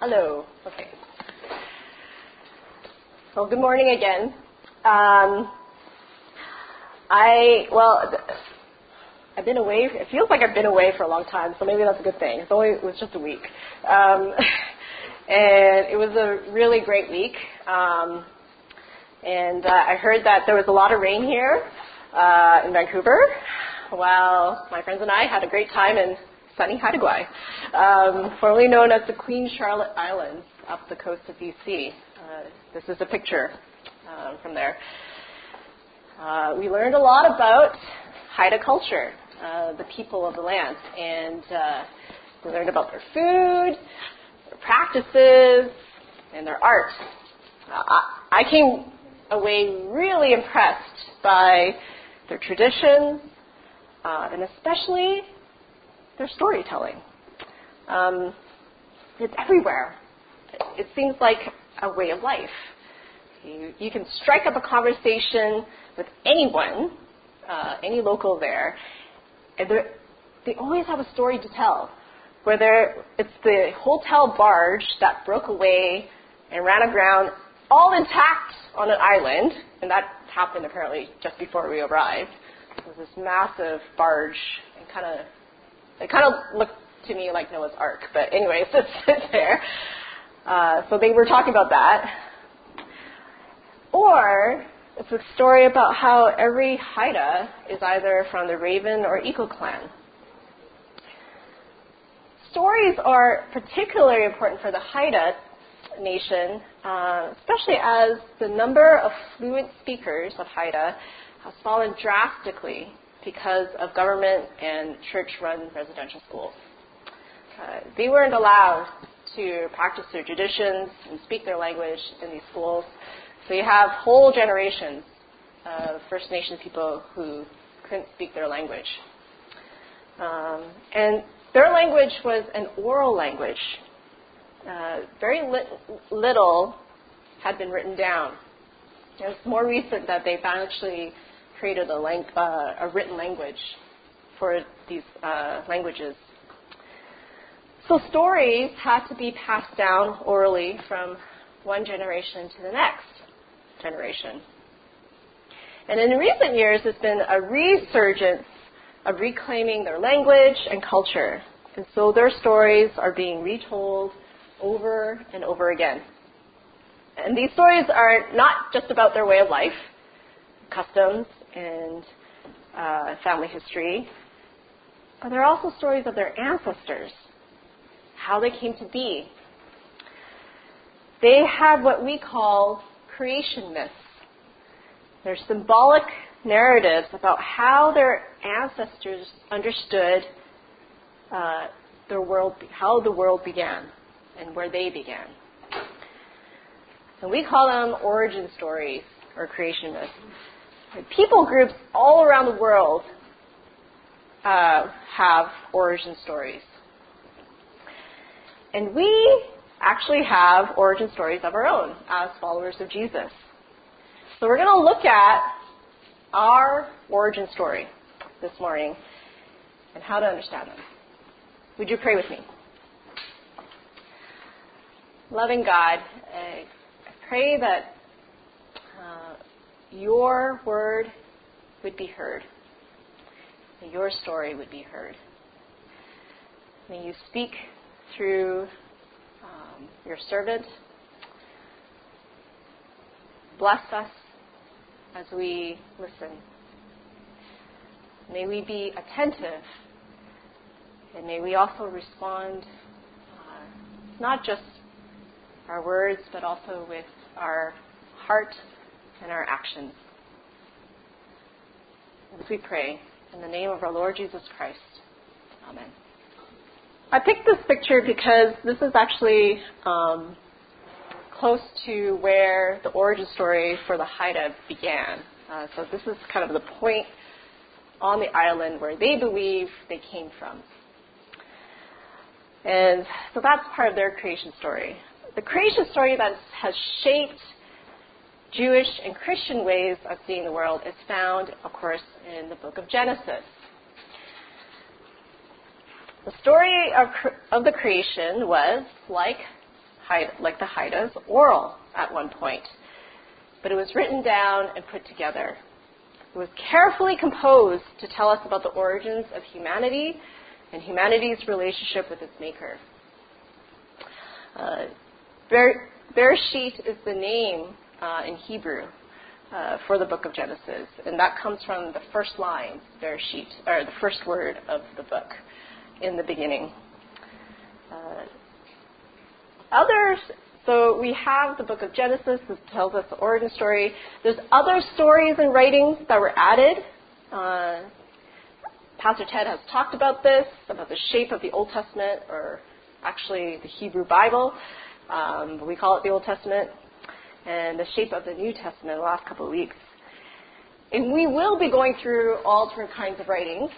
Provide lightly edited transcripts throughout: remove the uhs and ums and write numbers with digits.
Hello. Okay. Well, good morning again. I've been away. It feels like I've been away for a long time, so maybe that's a good thing. It was just a week, and it was a really great week. And I heard that there was a lot of rain here in Vancouver, while my friends and I had a great time in sunny Haida Gwaii, formerly known as the Queen Charlotte Islands, up the coast of BC. This is a picture from there. We learned a lot about Haida culture, the people of the land, and we learned about their food, their practices, and their art. I came away really impressed by their traditions, and especially their storytelling. It's everywhere. It seems like a way of life. You can strike up a conversation with anyone, any local there, and they always have a story to tell. Whether it's the hotel barge that broke away and ran aground all intact on an island, and that happened apparently just before we arrived. It was this massive barge, and it kind of looked to me like Noah's Ark, but anyways, it's there. So they were talking about that. Or it's a story about how every Haida is either from the Raven or Eagle clan. Stories are particularly important for the Haida nation, especially as the number of fluent speakers of Haida has fallen drastically because of government and church-run residential schools. They weren't allowed to practice their traditions and speak their language in these schools. So you have whole generations of First Nation people who couldn't speak their language. And their language was an oral language. Very little had been written down. It's more recent that they've actually created a written language for these languages. So stories had to be passed down orally from one generation to the next generation. And in recent years, there's been a resurgence of reclaiming their language and culture. And so their stories are being retold over and over again. And these stories are not just about their way of life, customs, and family history, but they're also stories of their ancestors, how they came to be. They have what we call creation myths. They're symbolic narratives about how their ancestors understood their world, how the world began, and where they began. And we call them origin stories or creation myths. And people groups all around the world have origin stories. And we actually have origin stories of our own as followers of Jesus. So we're going to look at our origin story this morning and how to understand them. Would you pray with me? Loving God, I pray that your word would be heard, that your story would be heard. May you speak through your servant. Bless us as we listen. May we be attentive, and may we also respond not just our words, but also with our heart and our actions. As we pray, in the name of our Lord Jesus Christ. Amen. I picked this picture because this is actually close to where the origin story for the Haida began. So this is kind of the point on the island where they believe they came from. And so that's part of their creation story. The creation story that has shaped Jewish and Christian ways of seeing the world is found, of course, in the book of Genesis. The story of the creation was like like the Haidas, oral at one point. But it was written down and put together. It was carefully composed to tell us about the origins of humanity and humanity's relationship with its maker. Bereshit is the name in Hebrew for the book of Genesis, and that comes from the first line, Bereshit, or the first word of the book, in the beginning. So we have the book of Genesis that tells us the origin story. There's other stories and writings that were added. Pastor Ted has talked about this, about the shape of the Old Testament, or actually the Hebrew Bible. But we call it the Old Testament, and the shape of the New Testament the last couple of weeks. And we will be going through all different kinds of writings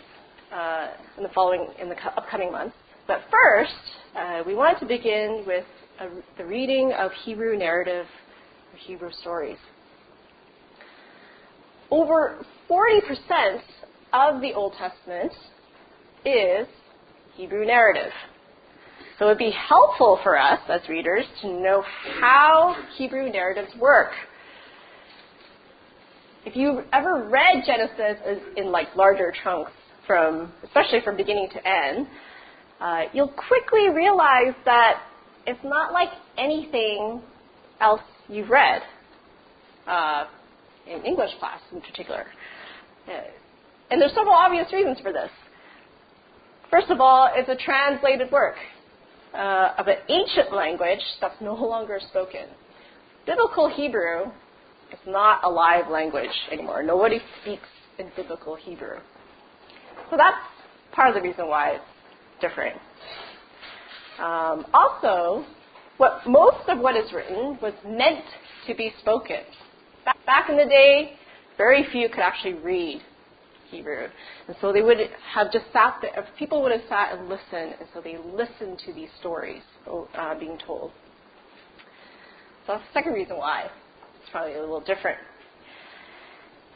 in the upcoming months. But first, we wanted to begin with the reading of Hebrew narrative or Hebrew stories. Over 40% of the Old Testament is Hebrew narrative. So it would be helpful for us as readers to know how Hebrew narratives work. If you've ever read Genesis in like larger chunks, especially from beginning to end, you'll quickly realize that it's not like anything else you've read, in English class in particular. And there's several obvious reasons for this. First of all, it's a translated work of an ancient language that's no longer spoken. Biblical Hebrew is not a live language anymore. Nobody speaks in biblical Hebrew. So that's part of the reason why it's different. Also, most of what is written was meant to be spoken. Back in the day, very few could actually read Hebrew. And so they would have just sat there, people would have sat and listened, and so they listened to these stories being told. So that's the second reason why it's probably a little different.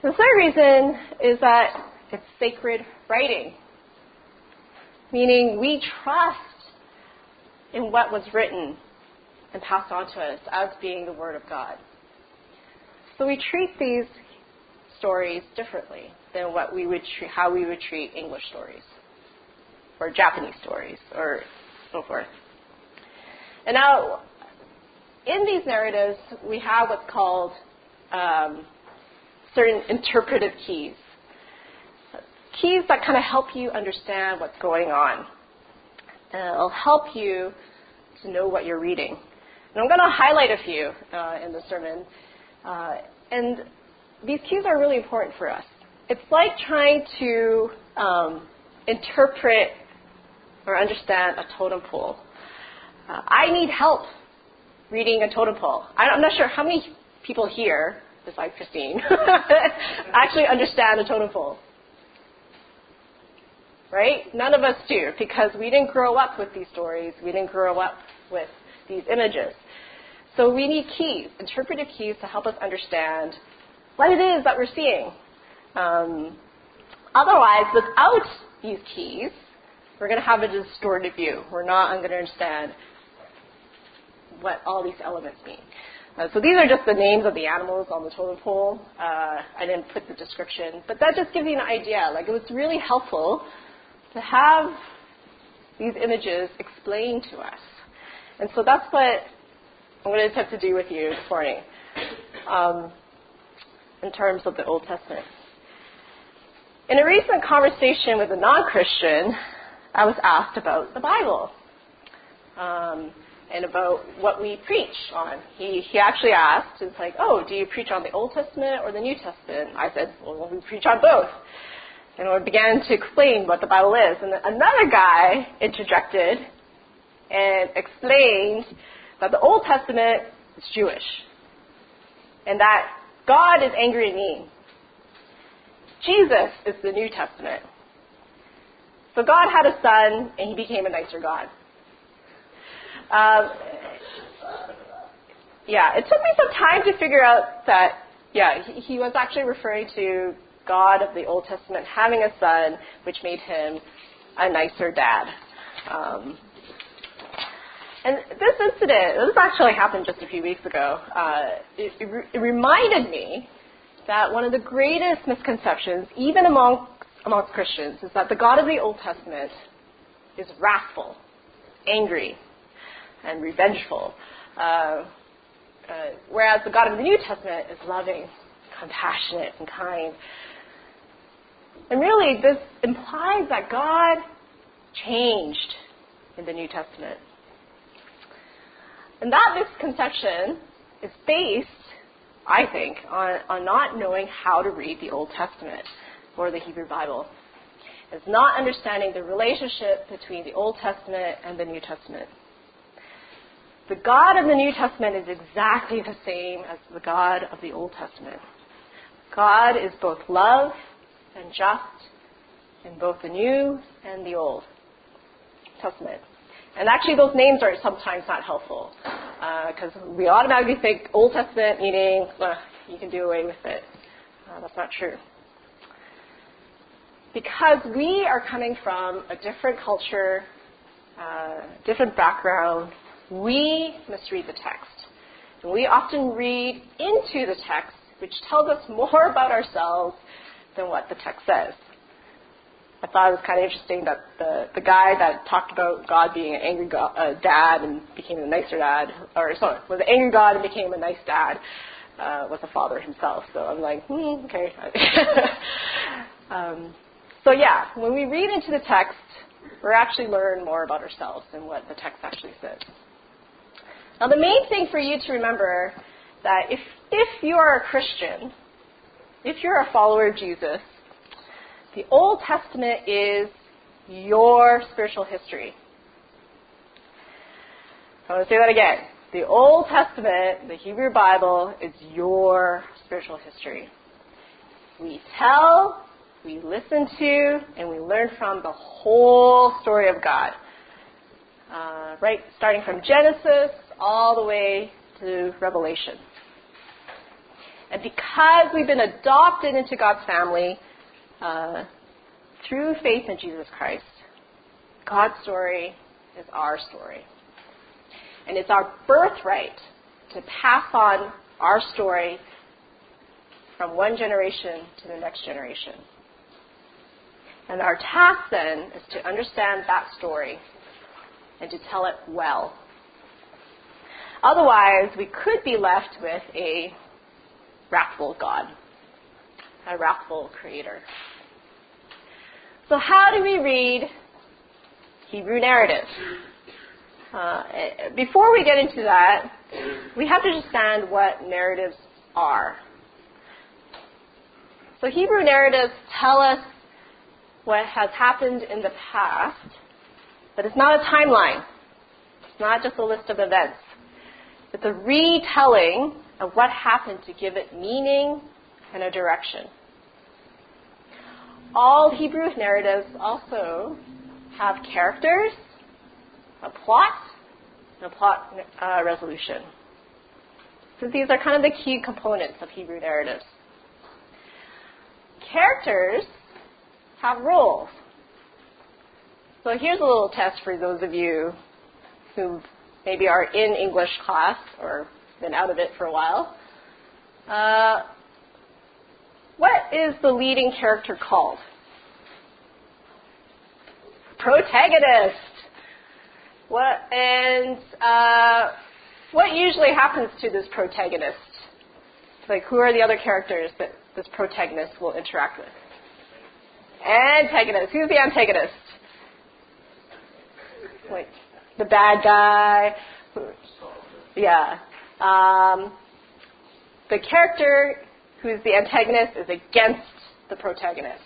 The third reason is that it's sacred writing, meaning we trust in what was written and passed on to us as being the Word of God. So we treat these stories differently than how we would treat English stories or Japanese stories or so forth. And now, in these narratives, we have what's called certain interpretive keys. Keys that kind of help you understand what's going on. It'll help you to know what you're reading. And I'm going to highlight a few in the sermon. And these keys are really important for us. It's like trying to interpret or understand a totem pole. I need help reading a totem pole. I'm not sure how many people here, besides Christine, actually understand a totem pole. Right? None of us do, because we didn't grow up with these stories. We didn't grow up with these images. So we need keys, interpretive keys, to help us understand what it is that we're seeing. Otherwise, without these keys, we're going to have a distorted view. We're not going to understand what all these elements mean. So these are just the names of the animals on the totem pole. I didn't put the description, but that just gives you an idea. Like, it was really helpful to have these images explained to us. And so that's what I'm going to attempt to do with you this morning in terms of the Old Testament. In a recent conversation with a non-Christian, I was asked about the Bible and about what we preach on. He actually asked, it's like, oh, do you preach on the Old Testament or the New Testament? I said, well, we preach on both. And I began to explain what the Bible is. And another guy interjected and explained that the Old Testament is Jewish and that God is angry and mean. Jesus is the New Testament. So God had a son, and he became a nicer God. It took me some time to figure out that, he was actually referring to God of the Old Testament having a son, which made him a nicer dad. And this incident, this actually happened just a few weeks ago. It reminded me that one of the greatest misconceptions, even amongst Christians, is that the God of the Old Testament is wrathful, angry, and revengeful, whereas the God of the New Testament is loving, compassionate, and kind. And really, this implies that God changed in the New Testament. And that misconception is based, I think, on not knowing how to read the Old Testament or the Hebrew Bible. It's not understanding the relationship between the Old Testament and the New Testament. The God of the New Testament is exactly the same as the God of the Old Testament. God is both love and just in both the New and the Old Testament. And actually those names are sometimes not helpful because we automatically think Old Testament meaning you can do away with it. That's not true. Because we are coming from a different culture, different background, we must read the text. And we often read into the text, which tells us more about ourselves than what the text says. I thought it was kind of interesting that the guy that talked about God being an angry dad and became a nicer dad, was an angry God and became a nice dad, was a father himself. So I'm like, okay. So yeah, when we read into the text, we're actually learn more about ourselves than what the text actually says. Now the main thing for you to remember that if you are a Christian, if you're a follower of Jesus, the Old Testament is your spiritual history. I want to say that again. The Old Testament, the Hebrew Bible, is your spiritual history. We tell, we listen to, and we learn from the whole story of God. Right, starting from Genesis all the way to Revelation. And because we've been adopted into God's family through faith in Jesus Christ, God's story is our story. And it's our birthright to pass on our story from one generation to the next generation. And our task then is to understand that story and to tell it well. Otherwise, we could be left with a wrathful God, a wrathful creator. So how do we read Hebrew narrative? Before we get into that, we have to understand what narratives are. So Hebrew narratives tell us what has happened in the past, but it's not a timeline. It's not just a list of events. It's a retelling of what happened to give it meaning and a direction. All Hebrew narratives also have characters, a plot, and a plot resolution. So these are kind of the key components of Hebrew narratives. Characters have roles. So here's a little test for those of you who maybe are in English class or been out of it for a while. What is the leading character called? Protagonist. What usually happens to this protagonist? Like, who are the other characters that this protagonist will interact with? Antagonist. Who's the antagonist? Like, the bad guy. Yeah. The character who's the antagonist is against the protagonist.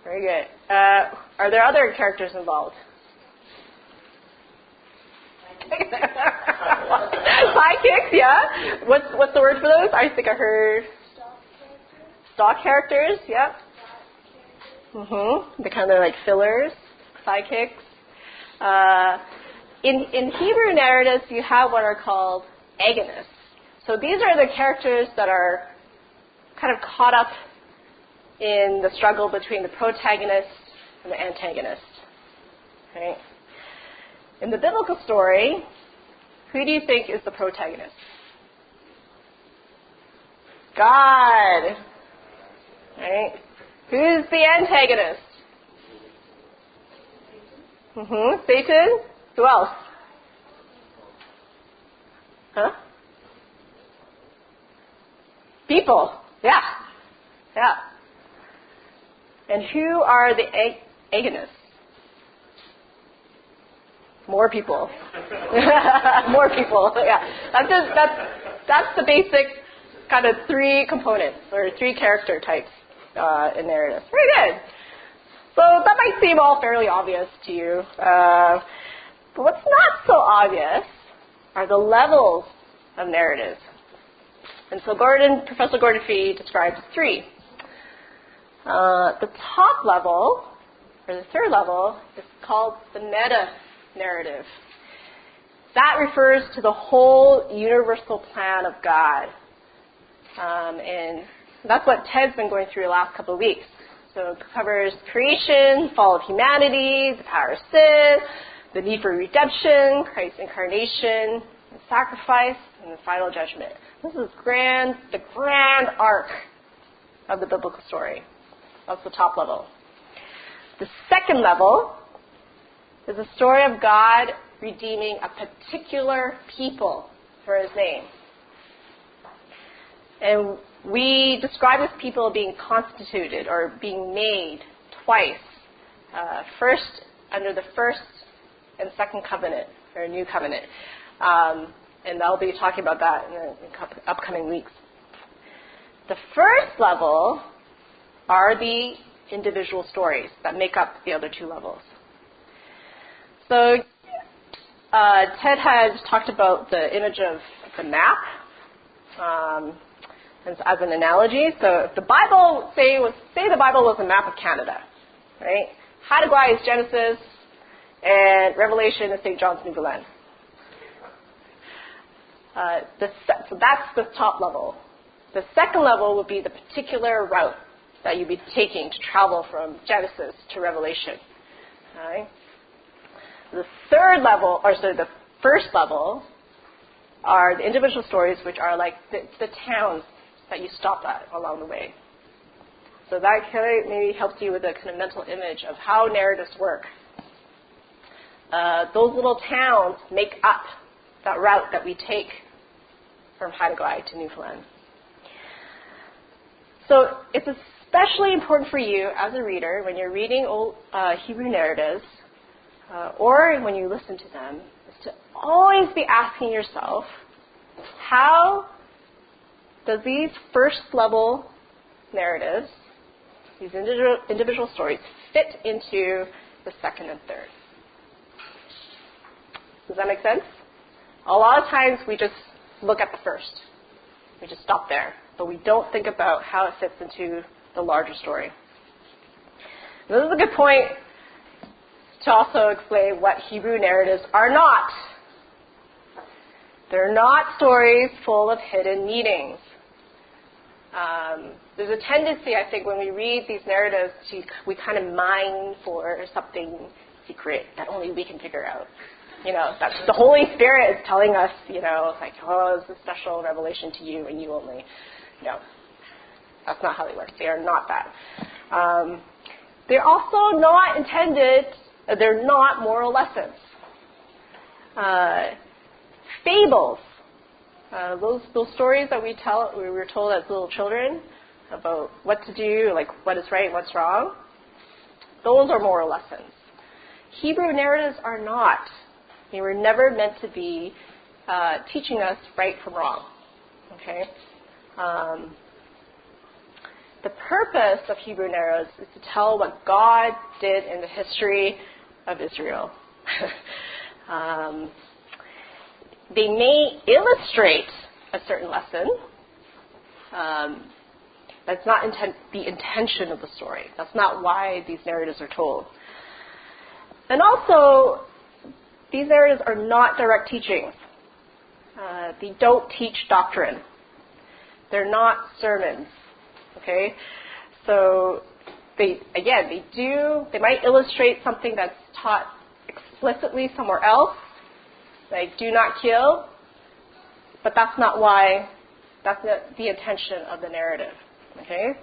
Very good. Are there other characters involved? Sidekicks, yeah. What's the word for those? I think I heard stock characters. Yep. They're kind of like fillers, sidekicks. In Hebrew narratives, you have what are called agonists. So these are the characters that are kind of caught up in the struggle between the protagonist and the antagonist. Right? In the biblical story, who do you think is the protagonist? God. Right? Who's the antagonist? Satan? Who else? Huh? People. Yeah. Yeah. And who are the agonists? More people. More people. Yeah. That's the basic kind of three components or three character types in narratives. Very good. So that might seem all fairly obvious to you. But what's not so obvious are the levels of narratives. And so Professor Gordon Fee describes three. The top level, or the third level, is called the meta-narrative. That refers to the whole universal plan of God. And that's what Ted's been going through the last couple of weeks. So it covers creation, fall of humanity, the power of sin, the need for redemption, Christ's incarnation, and sacrifice, and the final judgment. This is the grand arc of the biblical story. That's the top level. The second level is the story of God redeeming a particular people for his name. And we describe this people being constituted or being made twice. First, under the first and second covenant, or new covenant. And I'll be talking about that in the upcoming weeks. The first level are the individual stories that make up the other two levels. So Ted had talked about the image of the map as an analogy. So if the Bible, say the Bible was a map of Canada, right? Haida Gwaii is Genesis, and Revelation is St. John's, Newfoundland. So that's the top level. The second level would be the particular route that you'd be taking to travel from Genesis to Revelation. Okay? The first level are the individual stories, which are like the towns that you stop at along the way. So that kind of maybe helps you with a kind of mental image of how narratives work. Those little towns make up that route that we take from Haida Gwaii to Newfoundland. So it's especially important for you as a reader when you're reading old Hebrew narratives or when you listen to them, is to always be asking yourself, how does these first level narratives, these individual stories, fit into the second and third? Does that make sense? A lot of times we just look at the first. We just stop there. But we don't think about how it fits into the larger story. And this is a good point to also explain what Hebrew narratives are not. They're not stories full of hidden meanings. There's a tendency, I think, when we read these narratives, we kind of mine for something secret that only we can figure out. You know, that the Holy Spirit is telling us, you know, like, oh, it's a special revelation to you and you only. No, that's not how they work. They are not that. They're also not intended, they're not moral lessons. Fables, those stories that we were told as little children about what to do, like what is right, what's wrong, those are moral lessons. Hebrew narratives are not. They were never meant to be teaching us right from wrong. Okay? The purpose of Hebrew narratives is to tell what God did in the history of Israel. They may illustrate a certain lesson. That's not the intention of the story. That's not why these narratives are told. And also, these narratives are not direct teachings. They don't teach doctrine. They're not sermons. Okay? So they might illustrate something that's taught explicitly somewhere else, like do not kill, but that's not the intention of the narrative. Okay?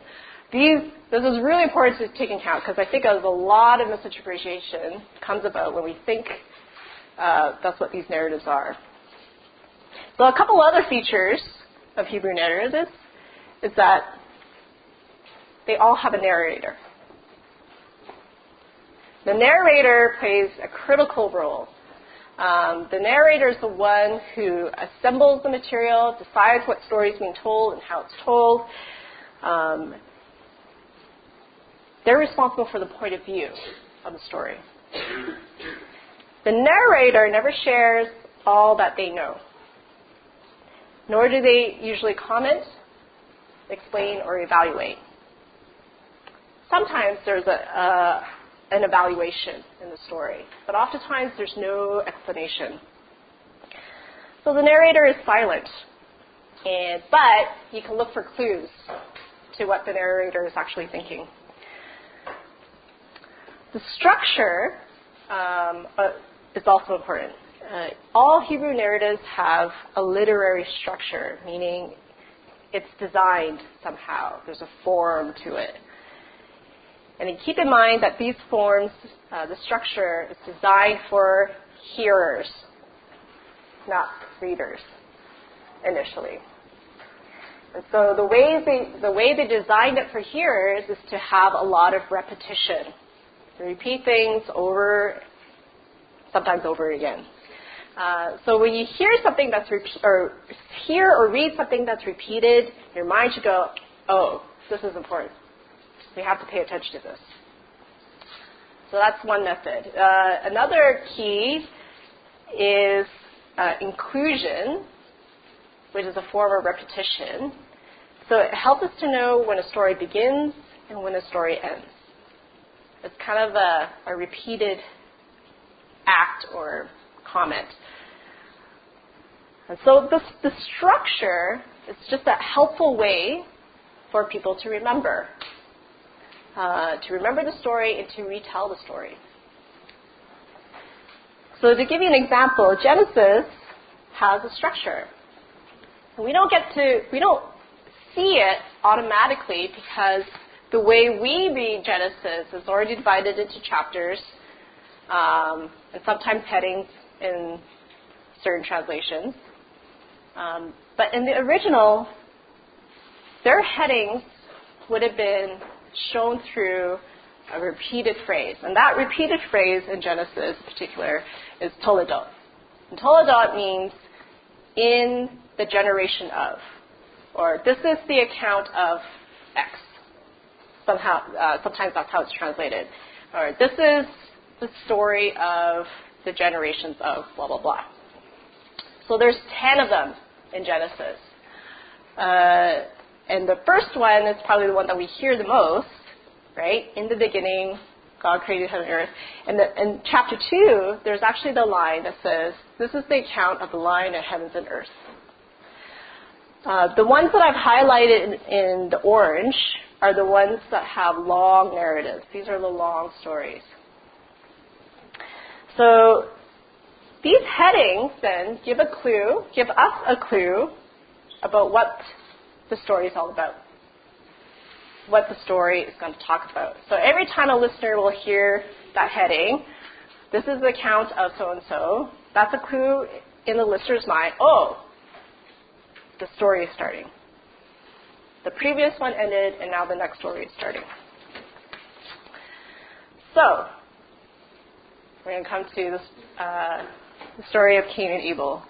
This is really important to take into account because I think there's a lot of misinterpretation comes about when we think that's what these narratives are. So a couple other features of Hebrew narratives is that they all have a narrator. The narrator plays a critical role. The narrator is the one who assembles the material, decides what story is being told and how it's told. They're responsible for the point of view of the story. The narrator never shares all that they know, nor do they usually comment, explain, or evaluate. Sometimes there's an evaluation in the story, but oftentimes there's no explanation. So the narrator is silent, but you can look for clues to what the narrator is actually thinking. The structure is also important. All Hebrew narratives have a literary structure, meaning it's designed somehow. There's a form to it. And then keep in mind that these forms, the structure is designed for hearers, not readers, initially. And so the way they designed it for hearers is to have a lot of repetition. They repeat things sometimes over again. So when you hear something hear or read something that's repeated, your mind should go, oh, this is important. We have to pay attention to this. So that's one method. Another key is inclusion, which is a form of repetition. So it helps us to know when a story begins and when a story ends. It's kind of a repeated act or comment. And so the structure is just a helpful way for people to remember the story and to retell the story. So to give you an example, Genesis has a structure. And we don't see it automatically because the way we read Genesis is already divided into chapters and sometimes headings in certain translations. But in the original, their headings would have been shown through a repeated phrase. And that repeated phrase in Genesis in particular is toledot. And toledot means in the generation of, or this is the account of X. Sometimes that's how it's translated. Or this is the story of the generations of blah, blah, blah. So there's 10 of them in Genesis. And the first one is probably the one that we hear the most, right? In the beginning, God created heaven and earth. And in chapter 2, there's actually the line that says, this is the account of the line of heavens and earth. The ones that I've highlighted in the orange are the ones that have long narratives. These are the long stories. So these headings then give us a clue about what the story is all about, what the story is going to talk about. So every time a listener will hear that heading, this is the account of so-and-so, that's a clue in the listener's mind, oh, the story is starting. The previous one ended, and now the next story is starting. So, we're going to come to the story of Cain and Abel.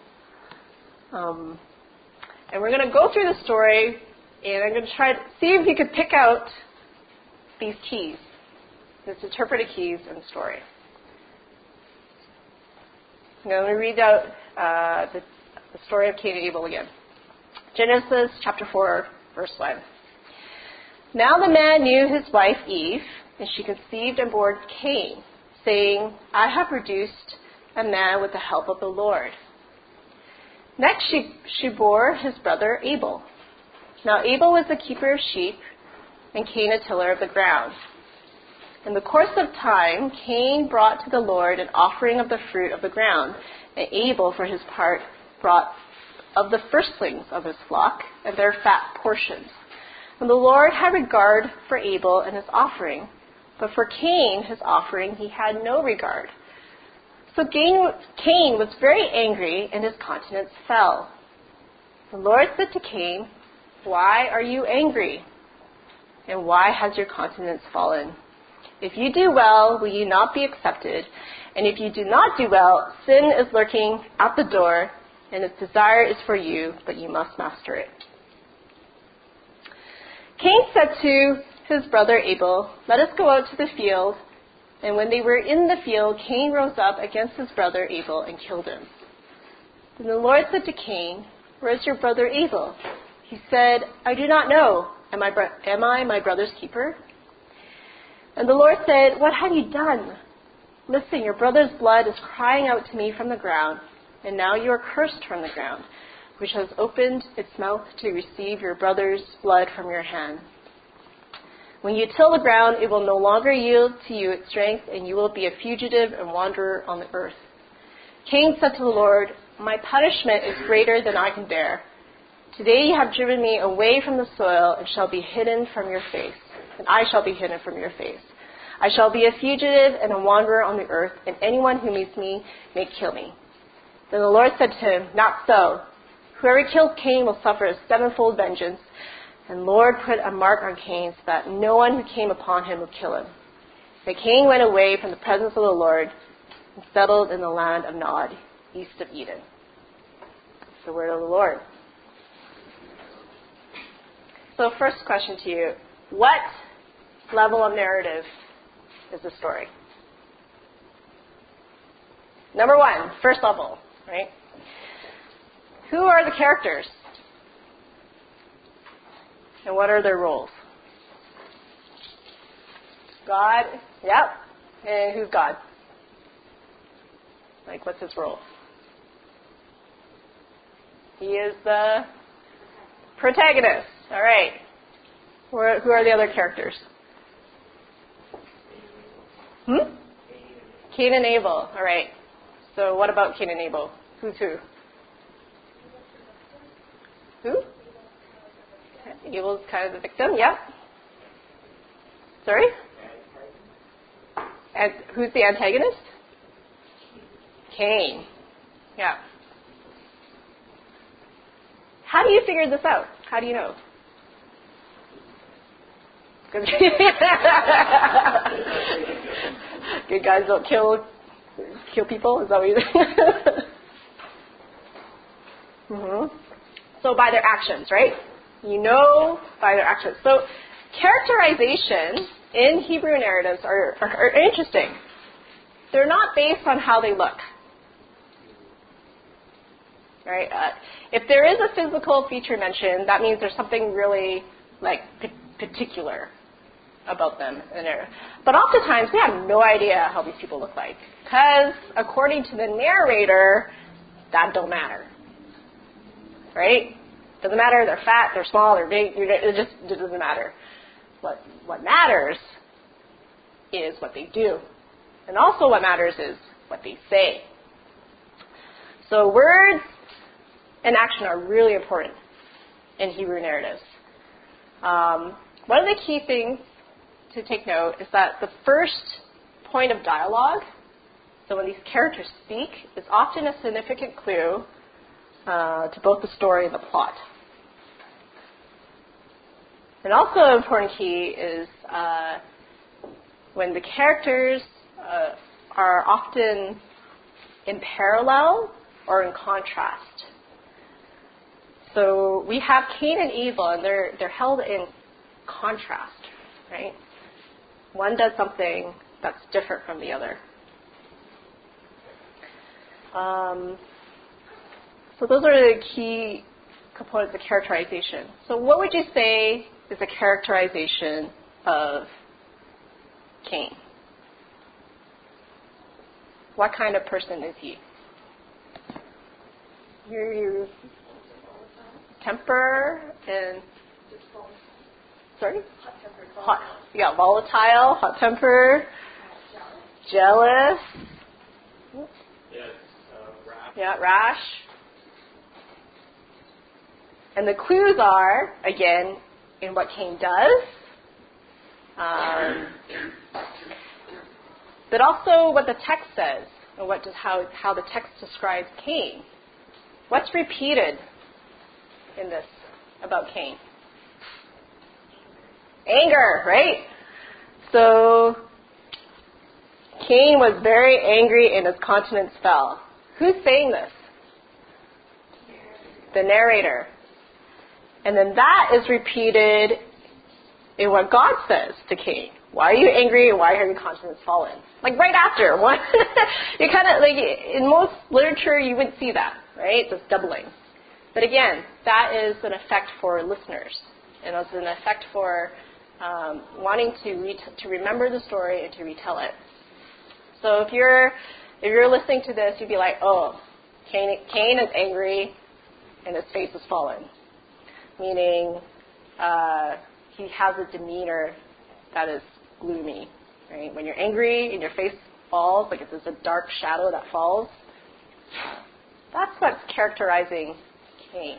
And we're going to go through the story, and I'm going to try to see if you could pick out these keys, these interpreted keys in the story. I'm going to read out the story of Cain and Abel again. Genesis chapter 4, verse 1. Now the man knew his wife Eve, and she conceived and bore Cain, saying, I have produced a man with the help of the Lord. Next she bore his brother Abel. Now Abel was the keeper of sheep, and Cain a tiller of the ground. In the course of time, Cain brought to the Lord an offering of the fruit of the ground, and Abel, for his part, brought of the firstlings of his flock and their fat portions. And the Lord had regard for Abel and his offering, but for Cain, his offering, he had no regard. So Cain was very angry, and his countenance fell. The Lord said to Cain, "Why are you angry? And why has your countenance fallen? If you do well, will you not be accepted? And if you do not do well, sin is lurking at the door, and its desire is for you, but you must master it." Cain said to his brother Abel, "Let us go out to the field." And when they were in the field, Cain rose up against his brother Abel and killed him. Then the Lord said to Cain, "Where is your brother Abel?" He said, "I do not know. Am I my brother's keeper?" And the Lord said, "What have you done? Listen, your brother's blood is crying out to me from the ground, and now you are cursed from the ground, which has opened its mouth to receive your brother's blood from your hand. When you till the ground, it will no longer yield to you its strength, and you will be a fugitive and wanderer on the earth." Cain said to the Lord, "My punishment is greater than I can bear. Today you have driven me away from the soil and shall be hidden from your face. And I shall be hidden from your face. I shall be a fugitive and a wanderer on the earth, and anyone who meets me may kill me." Then the Lord said to him, "Not so. Whoever kills Cain will suffer a sevenfold vengeance." And the Lord put a mark on Cain so that no one who came upon him would kill him. But Cain went away from the presence of the Lord and settled in the land of Nod, east of Eden. That's the word of the Lord. So first question to you, what level of narrative is the story? Number one, first level, right? Who are the characters? And what are their roles? God, yep. And who's God? Like, what's his role? He is the protagonist. All right. Who are the other characters? Cain and Abel. All right. So what about Cain and Abel? Who's who? Who? Abel's kind of the victim. Yep. Sorry? And who's the antagonist? Cain. Yeah. How do you figure this out? How do you know? Good guys don't kill people? Is that what you think? So by their actions, right? You know by their actions. So characterization in Hebrew narratives are interesting. They're not based on how they look. Right? If there is a physical feature mentioned, that means there's something really particular about them. But oftentimes we have no idea how these people look like, because according to the narrator, that don't matter. Right? Doesn't matter. They're fat, they're small, they're big. It doesn't matter. What matters is what they do, and also what matters is what they say. So words and action are really important in Hebrew narratives. One of the key things to take note is that the first point of dialogue, so when these characters speak, is often a significant clue to both the story and the plot. And also an important key is when the characters are often in parallel or in contrast. So we have Cain and Abel, and they're held in contrast, right? One does something that's different from the other. So those are the key components of characterization. So what would you say is a characterization of Cain? What kind of person is he? Your temper and Sorry? Hot, yeah, volatile, hot temper, jealous. Yeah, rash. And the clues are, again, in what Cain does, but also what the text says, and how the text describes Cain. What's repeated in this about Cain? Anger, right? So, Cain was very angry and his countenance fell. Who's saying this? The narrator. And then that is repeated in what God says to Cain. Why are you angry and why are your countenance fallen? Like right after. One, you kind of, like, in most literature you wouldn't see that, right? It's doubling. But again, that is an effect for listeners. And it's an effect for wanting to remember the story and to retell it. So if you're listening to this, you'd be like, oh, Cain is angry and his face is fallen. Meaning he has a demeanor that is gloomy. Right? When you're angry and your face falls, like if there's a dark shadow that falls, that's what's characterizing Cain.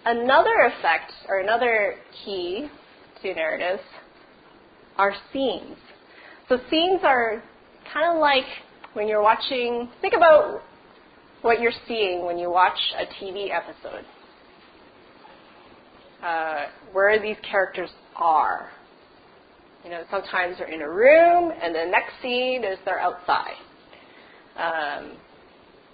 Another effect, or another key to narratives, are scenes. So scenes are kind of like when you're watching, think about what you're seeing when you watch a TV episode. Where these characters are. You know, sometimes they're in a room, and the next scene is they're outside.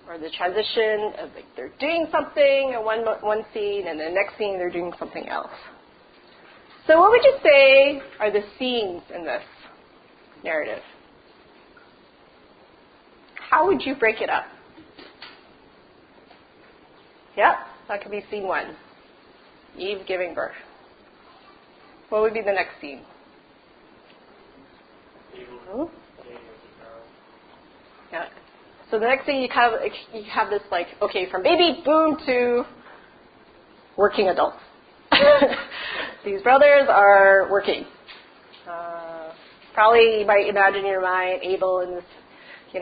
Or the transition of like they're doing something in one scene, and the next scene they're doing something else. So what would you say are the scenes in this narrative? How would you break it up? Yep, that could be scene 1. Eve giving birth. What would be the next scene? Yeah. So the next thing you have this like, okay, from baby boom to working adults. These brothers are working. Probably you might imagine in your mind Abel in this,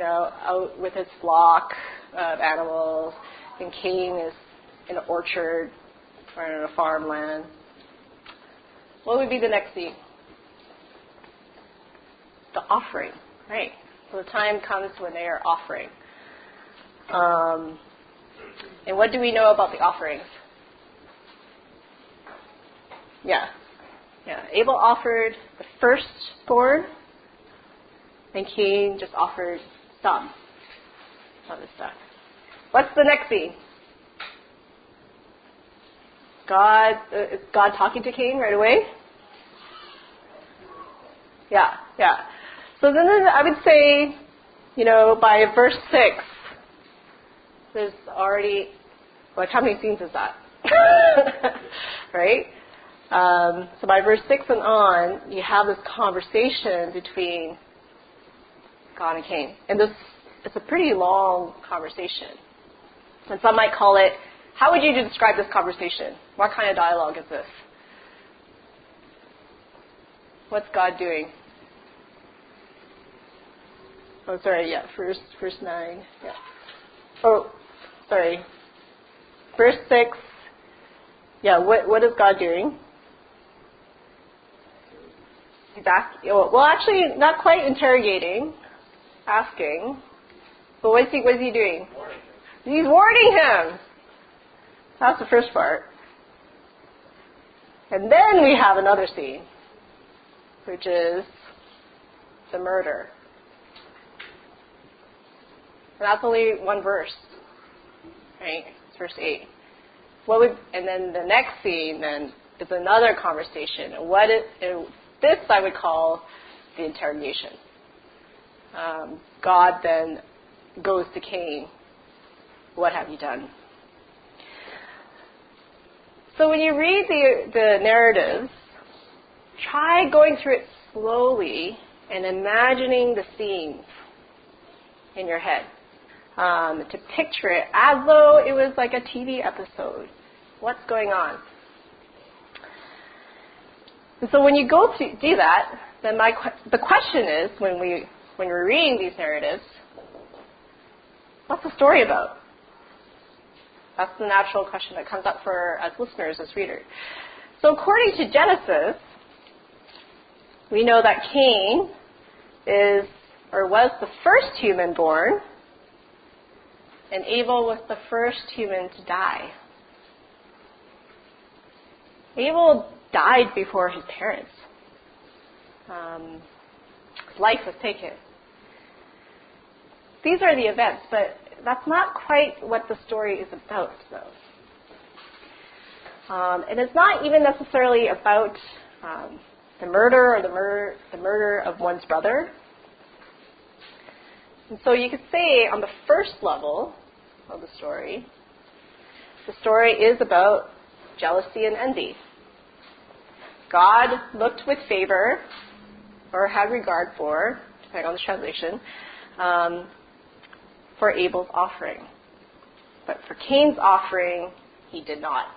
out with his flock of animals, and Cain is in an orchard or in a farmland. What would be the next scene? The offering, right? So the time comes when they are offering. And what do we know about the offerings? Yeah. Abel offered the firstborn, and Cain just offered some of his stuff. What's the next scene? Is God talking to Cain right away? Yeah. So then I would say, by verse 6, there's already, how many scenes is that? Right? So by verse 6 and on, you have this conversation between God and Cain. And it's a pretty long conversation. And some might call it, how would you describe this conversation? What kind of dialogue is this? What's God doing? Oh, sorry, verse 9. Yeah. Oh, sorry. Verse 6. Yeah, what is God doing? He's asking. Well, actually, not quite interrogating, asking. But what is he doing? He's warning him. That's the first part. And then we have another scene, which is the murder. And that's only one verse, right? It's verse 8. And then the next scene then is another conversation. And this I would call the interrogation. God then goes to Cain. What have you done? So when you read the narratives, try going through it slowly and imagining the scenes in your head. To picture it as though it was like a TV episode. What's going on? And so when you go to do that, then the question is, when we're reading these narratives, what's the story about? That's the natural question that comes up for us listeners as readers. So according to Genesis, we know that Cain was the first human born, and Abel was the first human to die. Abel died before his parents. His life was taken. These are the events, but that's not quite what the story is about, though. And it's not even necessarily about the murder or the murder of one's brother. And so you could say on the first level of the story is about jealousy and envy. God looked with favor, or had regard for, depending on the translation, for Abel's offering. But for Cain's offering, he did not.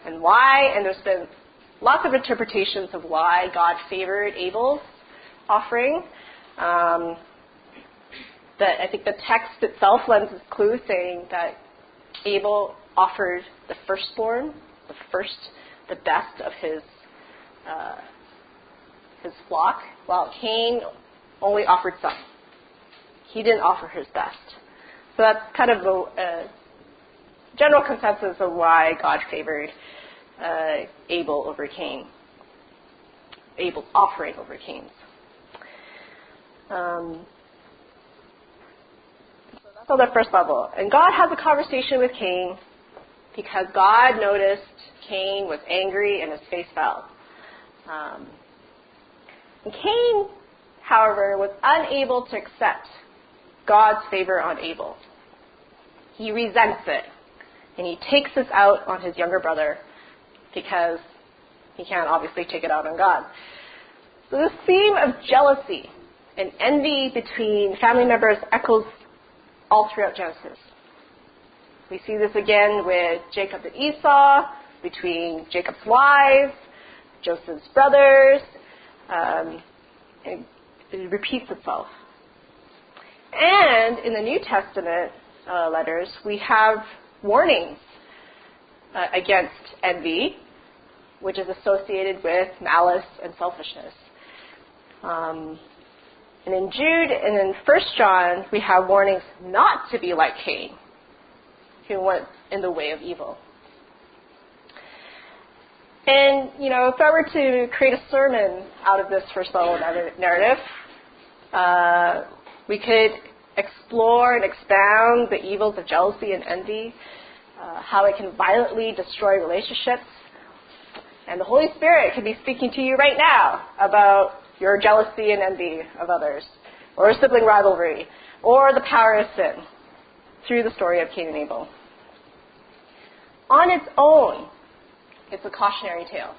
And why? And there's been lots of interpretations of why God favored Abel's offering. But I think the text itself lends its clue, saying that Abel offered the firstborn, the best of his flock, while Cain only offered some. He didn't offer his best. So that's kind of a general consensus of why God favored Abel over Cain. Abel's offering over Cain's. So that's on the first level. And God has a conversation with Cain because God noticed Cain was angry and his face fell. And Cain, however, was unable to accept God's favor on Abel. He resents it, and he takes this out on his younger brother because he can't obviously take it out on God. So this theme of jealousy and envy between family members echoes all throughout Genesis. We see this again with Jacob and Esau, between Jacob's wives, Joseph's brothers. It repeats itself. And in the New Testament letters, we have warnings against envy, which is associated with malice and selfishness. And in Jude and in 1 John, we have warnings not to be like Cain, who went in the way of evil. And, if I were to create a sermon out of this first level narrative, we could explore and expound the evils of jealousy and envy, how it can violently destroy relationships. And the Holy Spirit could be speaking to you right now about your jealousy and envy of others, or sibling rivalry, or the power of sin through the story of Cain and Abel. On its own, it's a cautionary tale.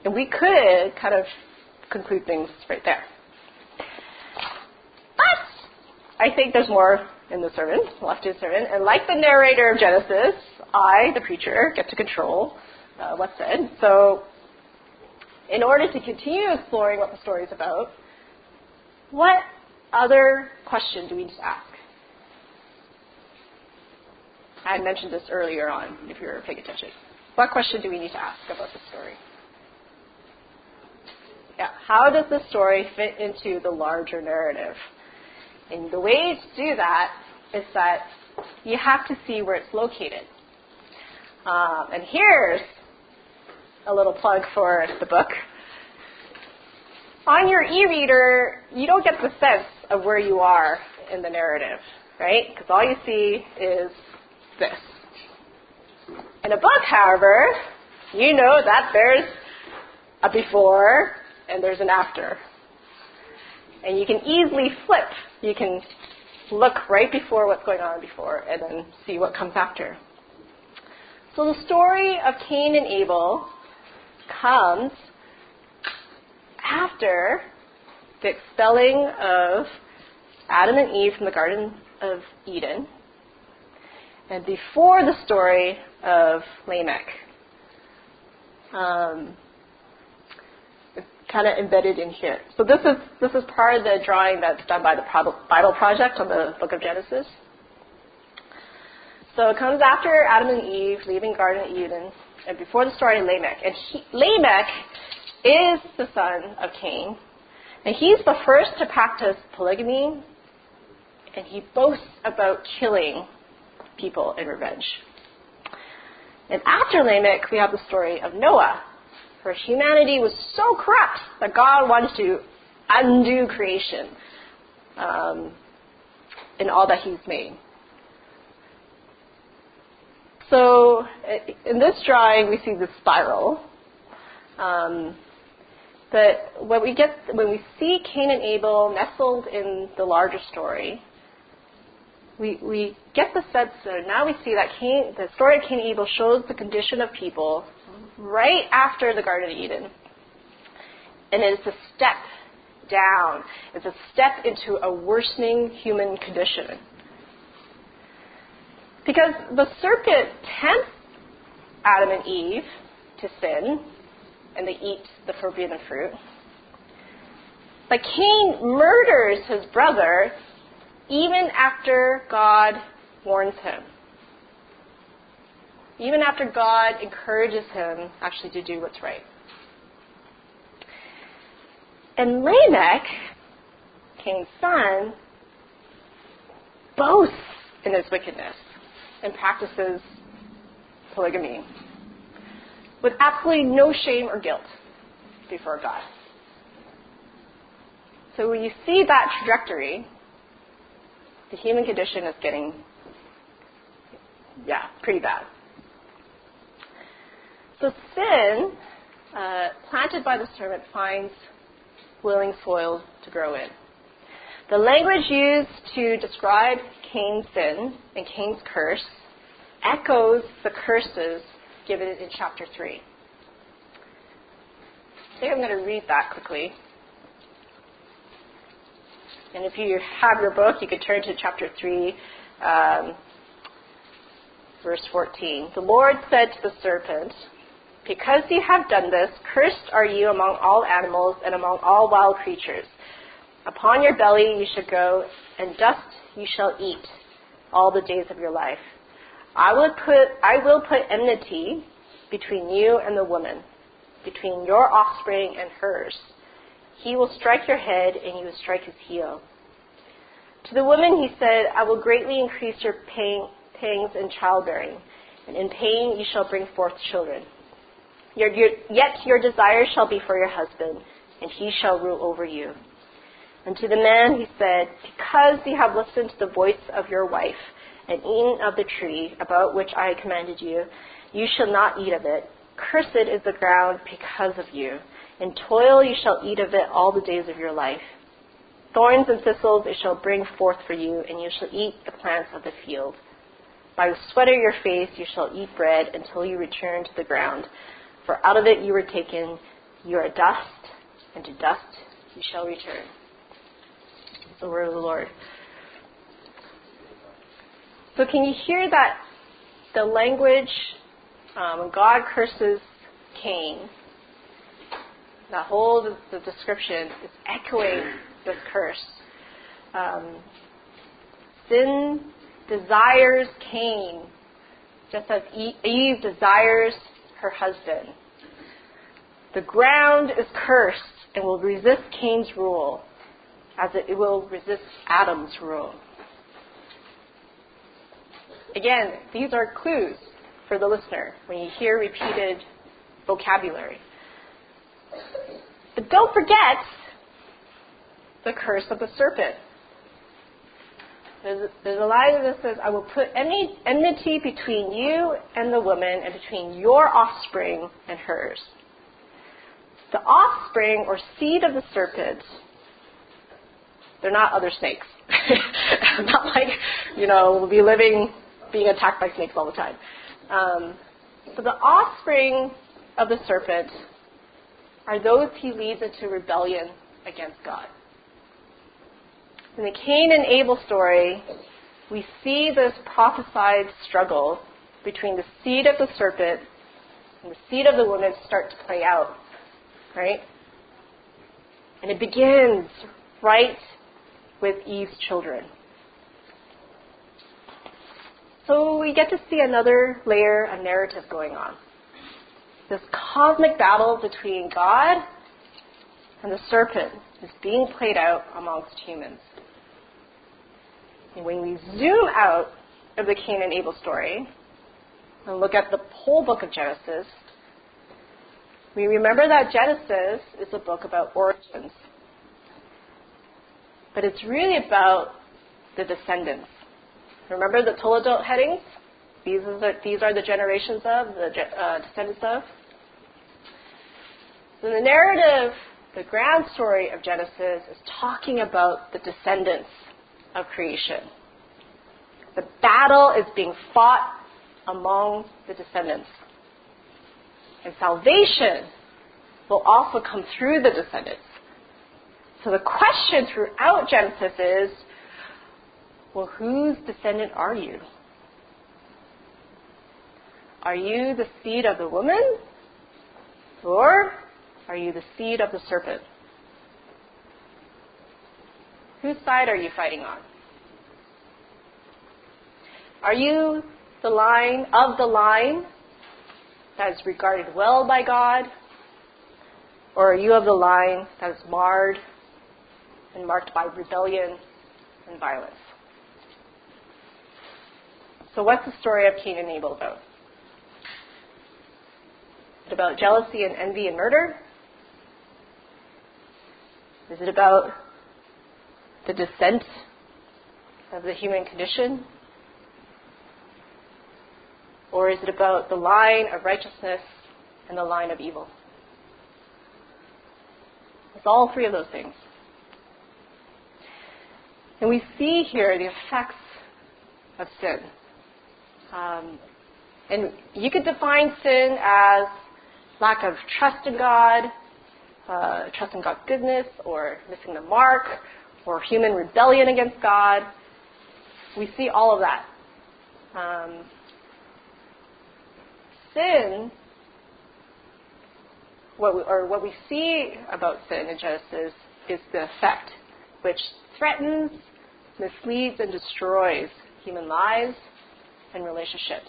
And we could kind of conclude things right there. But I think there's more in the sermon, left in the sermon. And like the narrator of Genesis, I, the preacher, get to control what's said. So in order to continue exploring what the story is about, what other question do we need to ask? I mentioned this earlier on, if you were paying attention. What question do we need to ask about the story? Yeah, how does this story fit into the larger narrative? And the way to do that is that you have to see where it's located. And here's a little plug for the book. On your e-reader, you don't get the sense of where you are in the narrative, right? Because all you see is this. In a book, however, you know that there's a before and there's an after. And you can easily flip. You can look right before what's going on before and then see what comes after. So the story of Cain and Abel comes after the expelling of Adam and Eve from the Garden of Eden, and before the story of Lamech. kind of embedded in here. So this is part of the drawing that's done by the Bible Project on the Book of Genesis. So it comes after Adam and Eve leaving Garden of Eden, and before the story of Lamech. And Lamech is the son of Cain, and he's the first to practice polygamy, and he boasts about killing people in revenge. And after Lamech, we have the story of Noah, where humanity was so corrupt that God wanted to undo creation in all that he's made. So in this drawing, we see the spiral. That when we see Cain and Abel nestled in the larger story, we get the sense that now we see that the story of Cain and Abel shows the condition of people right after the Garden of Eden. And it's a step down. It's a step into a worsening human condition. Because the serpent tempts Adam and Eve to sin, and they eat the forbidden fruit. But Cain murders his brother even after God warns him. Even after God encourages him actually to do what's right. And Lamech, Cain's son, boasts in his wickedness and practices polygamy with absolutely no shame or guilt before God. So when you see that trajectory, the human condition is getting, pretty bad. So sin, planted by the serpent, finds willing soil to grow in. The language used to describe Cain's sin and Cain's curse echoes the curses given in chapter 3. I think I'm going to read that quickly. And if you have your book, you could turn to chapter 3, verse 14. The Lord said to the serpent, "Because you have done this, cursed are you among all animals and among all wild creatures. Upon your belly you shall go, and dust you shall eat all the days of your life. I will put enmity between you and the woman, between your offspring and hers. He will strike your head, and you will strike his heel." To the woman he said, "I will greatly increase your pangs in childbearing, and in pain you shall bring forth children. Yet your desire shall be for your husband, and he shall rule over you." And to the man he said, "Because you have listened to the voice of your wife, and eaten of the tree about which I commanded you, you shall not eat of it. Cursed is the ground because of you. In toil you shall eat of it all the days of your life. Thorns and thistles it shall bring forth for you, and you shall eat the plants of the field. By the sweat of your face you shall eat bread until you return to the ground. For out of it you were taken, you are dust, and to dust you shall return." It's the word of the Lord. So can you hear that the language, when God curses Cain, that whole the description is echoing this curse. Sin desires Cain, just as Eve desires her husband. The ground is cursed and will resist Cain's rule, as it will resist Adam's rule. Again, these are clues for the listener when you hear repeated vocabulary. But don't forget the curse of the serpent. There's a line that says, "I will put enmity between you and the woman, and between your offspring and hers." The offspring or seed of the serpent, they're not other snakes. Not like, we'll be being attacked by snakes all the time. So the offspring of the serpent are those he leads into rebellion against God. In the Cain and Abel story, we see this prophesied struggle between the seed of the serpent and the seed of the woman start to play out, right? And it begins right with Eve's children. So we get to see another layer of narrative going on. This cosmic battle between God and the serpent is being played out amongst humans. And when we zoom out of the Cain and Abel story and look at the whole book of Genesis, we remember that Genesis is a book about origins. But it's really about the descendants. Remember the Toledot headings? These are the generations of, the descendants of. So the narrative, the grand story of Genesis is talking about the descendants of creation. The battle is being fought among the descendants. And salvation will also come through the descendants. So the question throughout Genesis is, well, whose descendant are you? Are you the seed of the woman? Or are you the seed of the serpent? Whose side are you fighting on? Are you the line that is regarded well by God? Or are you of the line that is marred and marked by rebellion and violence? So what's the story of Cain and Abel about? Is it about jealousy and envy and murder? Is it about the descent of the human condition? Or is it about the line of righteousness and the line of evil? It's all three of those things. And we see here the effects of sin. And you could define sin as lack of trust in God, trust in God's goodness, or missing the mark, or human rebellion against God. We see all of that. Sin, what we see about sin in Genesis is the effect, which threatens, misleads, and destroys human lives and relationships.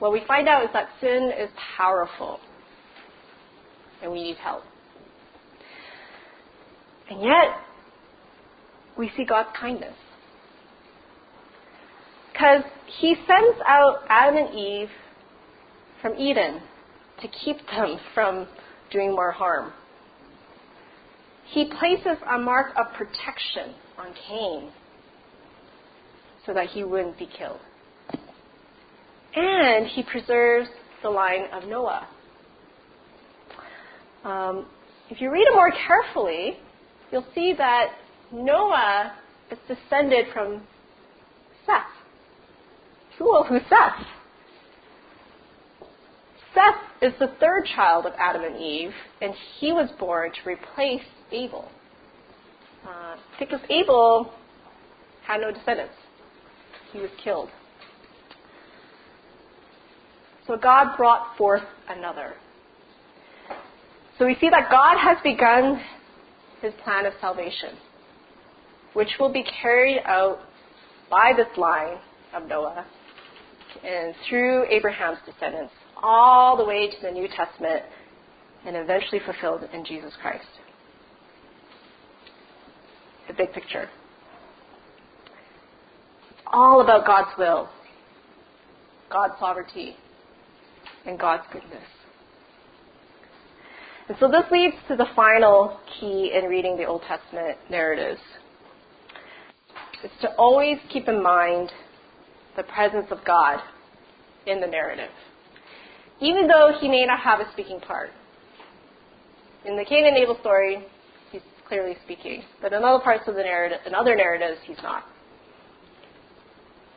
What we find out is that sin is powerful, and we need help. And yet, we see God's kindness. Because He sends out Adam and Eve from Eden to keep them from doing more harm. He places a mark of protection on Cain so that he wouldn't be killed. And He preserves the line of Noah. If you read it more carefully, you'll see that Noah is descended from Seth. Who's Seth? Seth is the third child of Adam and Eve, and he was born to replace Abel. Because Abel had no descendants. He was killed. So God brought forth another. So we see that God has begun His plan of salvation, which will be carried out by this line of Noah and through Abraham's descendants all the way to the New Testament and eventually fulfilled in Jesus Christ. The big picture. It's all about God's will, God's sovereignty, and God's goodness. And so this leads to the final key in reading the Old Testament narratives. It's to always keep in mind the presence of God in the narrative, even though He may not have a speaking part. In the Cain and Abel story, He's clearly speaking, but in other parts of the narrative, in other narratives, He's not.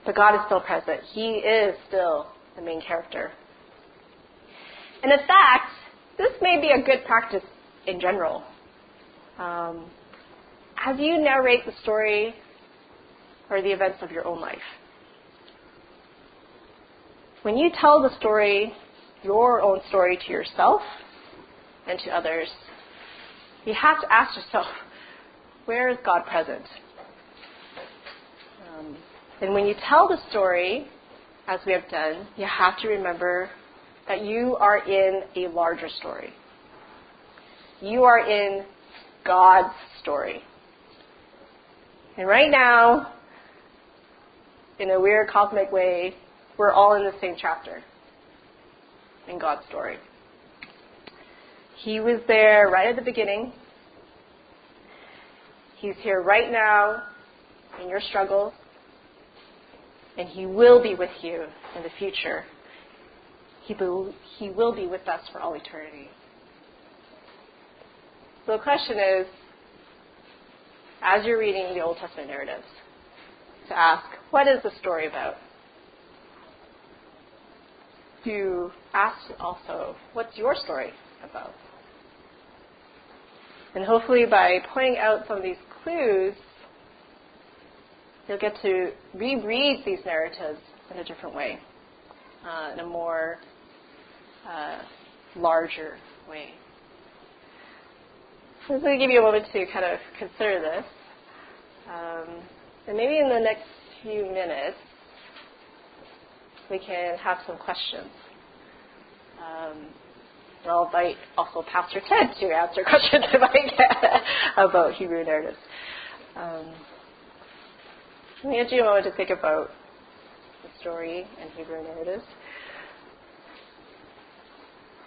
But God is still present. He is still the main character. And in fact, this may be a good practice in general. As you narrate the story or the events of your own life, when you tell the story, your own story, to yourself and to others, you have to ask yourself, where is God present? And when you tell the story, as we have done, you have to remember that you are in a larger story. You are in God's story. And right now, in a weird cosmic way, we're all in the same chapter in God's story. He was there right at the beginning. He's here right now in your struggles. And He will be with you in the future. He will be with us for all eternity. So the question is, as you're reading the Old Testament narratives, to ask, what is the story about? To ask also, what's your story about? And hopefully by pointing out some of these clues, you'll get to reread these narratives in a different way, in a more larger way. So I'm going to give you a moment to kind of consider this. And maybe in the next few minutes, we can have some questions. I'll invite also Pastor Ted to answer questions if I can about Hebrew narratives. Let me give you a moment to think about the story and Hebrew narratives.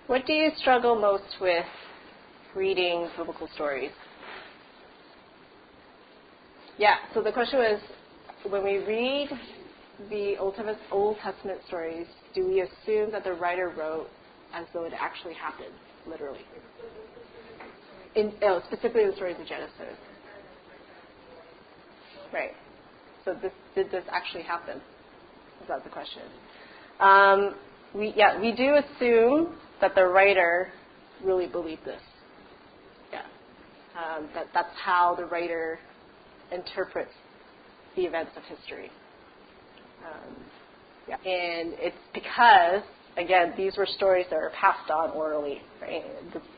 What do you struggle most with reading biblical stories? Yeah, so the question was, when we read the Old Testament stories, do we assume that the writer wrote as though it actually happened, literally? Specifically the stories of Genesis. Right. So did this actually happen? Is that the question? We do assume that the writer really believed this. Yeah. That's how the writer interprets the events of history. And it's because, again, these were stories that are passed on orally. Right?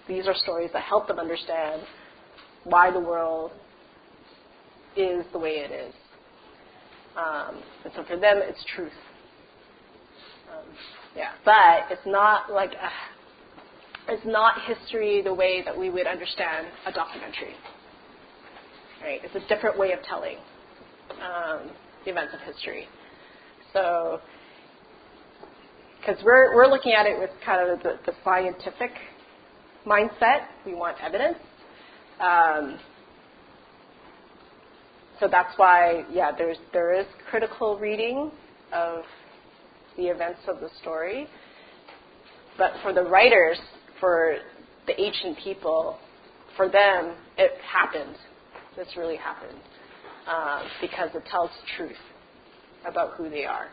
These are stories that help them understand why the world is the way it is. And so for them, it's truth. But it's not like it's not history the way that we would understand a documentary. Right? It's a different way of telling the events of history. So, because we're looking at it with kind of the scientific mindset, we want evidence. So that's why, there is critical reading of the events of the story. But for the writers, for the ancient people, for them, it happened. This really happened. Because it tells truth about who they are.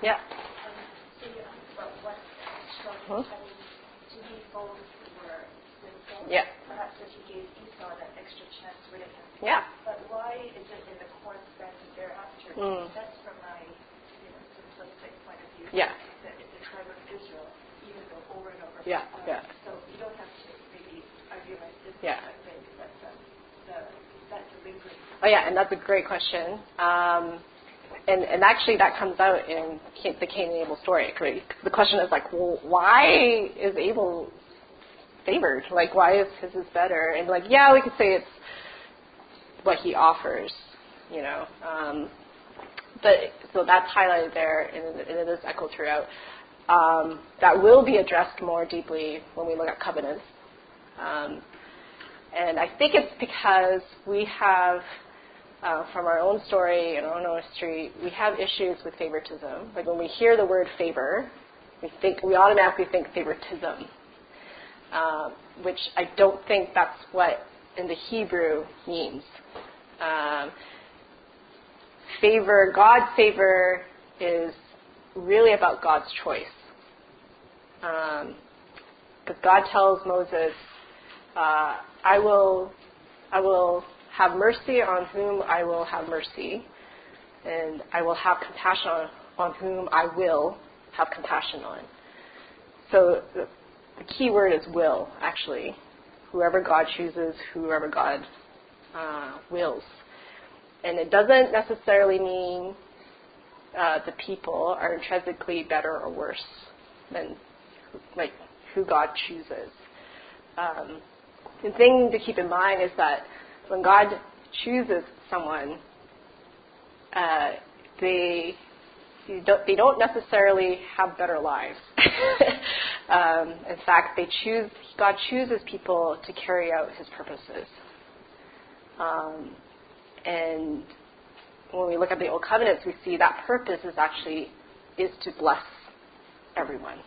Yeah. So you asked about what struggled. I mean, to be bold were sinful. Yeah. Perhaps if he gave Esau that extra chance would have happened. Yeah. But why is it in the correspondence thereafter? That's from my simplistic point of view. Yeah. That it's a tribe of Israel, even though over and over. Yeah. So you don't have to maybe argue like this. Yeah. I think that that delivery. Oh yeah, and that's a great question. And actually that comes out in the Cain and Abel story. The question is like, well, why is Abel favored? Like, why is his is better? And like, we could say it's what he offers, But so that's highlighted there, and it is echoed throughout. That will be addressed more deeply when we look at covenants. And I think it's because we have, from our own story and our own history, we have issues with favoritism. Like when we hear the word favor, we automatically think favoritism, which I don't think that's what in the Hebrew means. God's favor is really about God's choice. Because God tells Moses, I will have mercy on whom I will have mercy, and I will have compassion on whom I will have compassion on. So the key word is will, actually. Whoever God chooses, whoever God wills. And it doesn't necessarily mean the people are intrinsically better or worse than like who God chooses. The thing to keep in mind is that when God chooses someone, they don't necessarily have better lives. In fact, God chooses people to carry out His purposes. And when we look at the Old Covenants, we see that purpose is to bless everyone.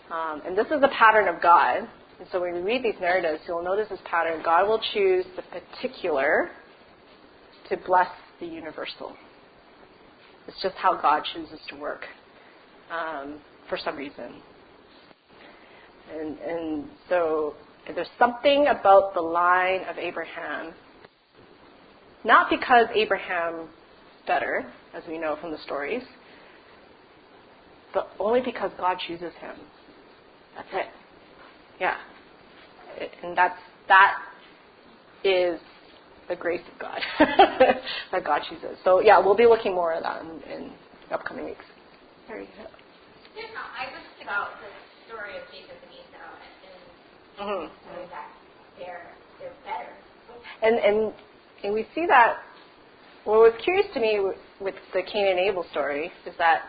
And this is the pattern of God. And so when we read these narratives, you'll notice this pattern. God will choose the particular to bless the universal. It's just how God chooses to work for some reason. And so there's something about the line of Abraham, not because Abraham's better, as we know from the stories, but only because God chooses him. That's it. Yeah. And that is the grace of God that God chooses. So, yeah, we'll be looking more at that in upcoming weeks. There you go. I was thinking about the story of Jacob and Esau, and so that they're better. And we see that. What was curious to me with the Cain and Abel story is that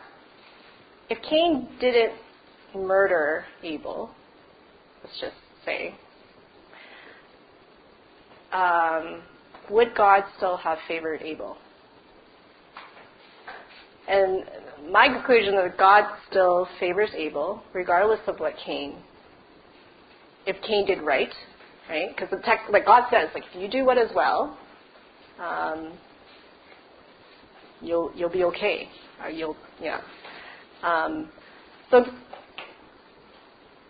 if Cain didn't murder Abel, let's just say, would God still have favored Abel? And my conclusion is that God still favors Abel, regardless of what if Cain did right? Because the text, like God says, like if you do what is well, you'll be okay. So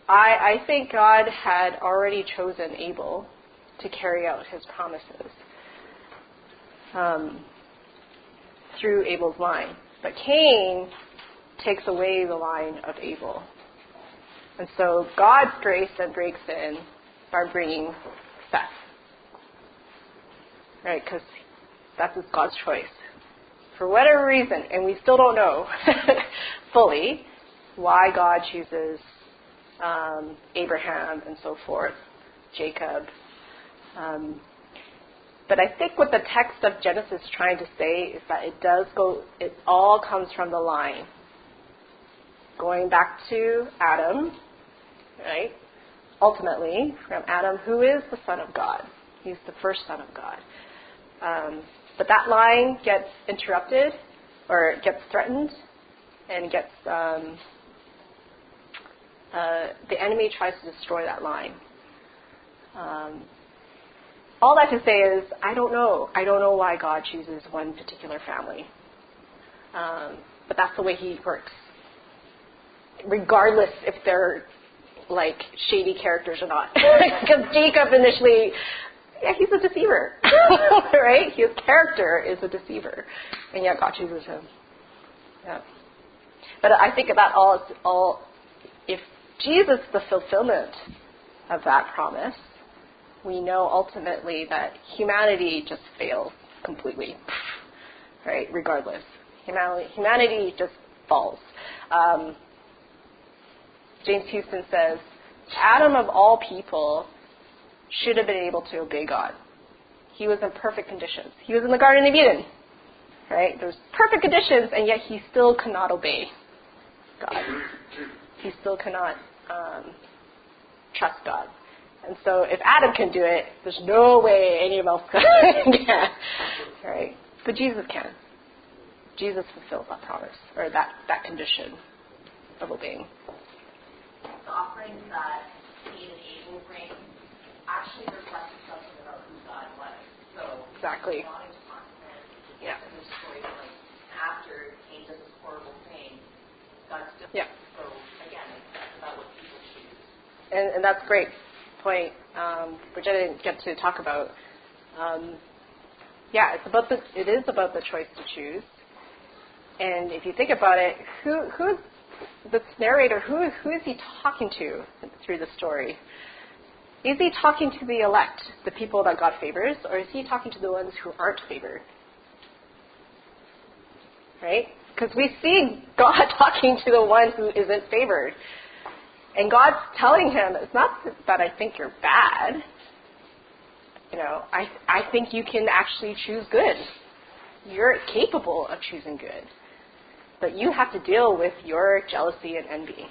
I think God had already chosen Abel to carry out His promises through Abel's line. But Cain takes away the line of Abel. And so God's grace then breaks in by bringing Seth. Right? Because that is God's choice. For whatever reason, and we still don't know fully why God chooses Abraham and so forth, Jacob. But I think what the text of Genesis is trying to say is that it all comes from the line. Going back to Adam, right? Ultimately, from Adam, who is the Son of God. He's the first Son of God. But that line gets interrupted, or gets threatened, and gets the enemy tries to destroy that line. All that to say is, I don't know. I don't know why God chooses one particular family. But that's the way He works. Regardless if they're like shady characters or not. Because Jacob initially, he's a deceiver. Right? His character is a deceiver. And yet God chooses him. Yeah. But I think about all if Jesus is the fulfillment of that promise, we know ultimately that humanity just fails completely, right? Regardless. Humanity just falls. James Houston says, Adam of all people should have been able to obey God. He was in perfect conditions. He was in the Garden of Eden, right? There was perfect conditions, and yet he still could not obey God. He still cannot trust God. And so if Adam can do it, there's no way any of us can. Right? But Jesus can. Jesus fulfills that promise, or that condition of obeying. The offerings that Cain and Abel bring actually reflected something about who God was. So exactly. God is constant. Yeah. In the story, like after Cain does this horrible thing, God still. Yeah. So again, it's about what people choose. And that's a great point, which I didn't get to talk about. it is about the choice to choose. And if you think about it, who's this narrator, who is he talking to through the story? Is he talking to the elect, the people that God favors, or is he talking to the ones who aren't favored? Right? Because we see God talking to the one who isn't favored. And God's telling him, it's not that I think you're bad. I think you can actually choose good. You're capable of choosing good. But you have to deal with your jealousy and envy.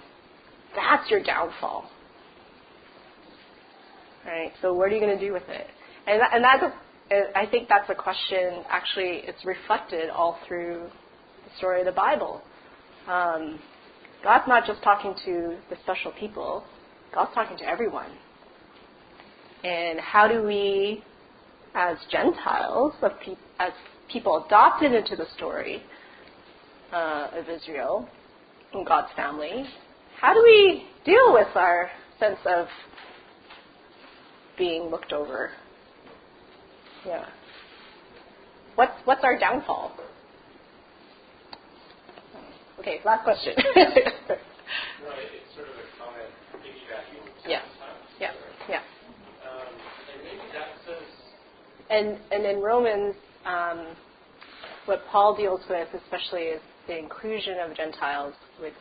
That's your downfall. Right? So what are you going to do with it? And I think that's a question, actually, it's reflected all through the story of the Bible. God's not just talking to the special people. God's talking to everyone. And how do we, as Gentiles, as people adopted into the story of Israel and God's family, how do we deal with our sense of being looked over? Yeah. What's our downfall? Okay, last question. No, it's sort of a comment piggybacking. Yeah. Yeah. Yeah. And maybe that says. And in Romans, what Paul deals with, especially, is the inclusion of Gentiles with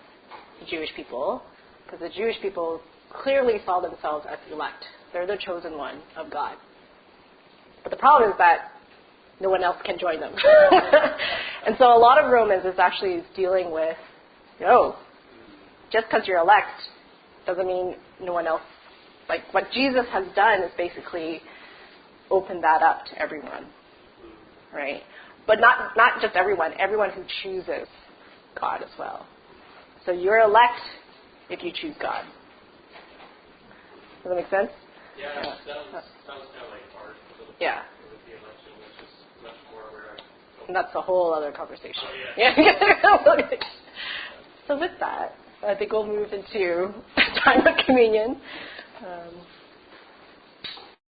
the Jewish people, because the Jewish people clearly saw themselves as elect. They're the chosen one of God. But the problem is that no one else can join them. And so a lot of Romans is actually dealing with, just because you're elect doesn't mean no one else. Like what Jesus has done is basically open that up to everyone, right? But not just everyone who chooses God as well. So you're elect if you choose God. Does that make sense? Yeah, it sounds kind of like art. Yeah. With the election, which is much more where And that's a whole other conversation. Oh, yeah. So with that, I think we'll move into time of communion.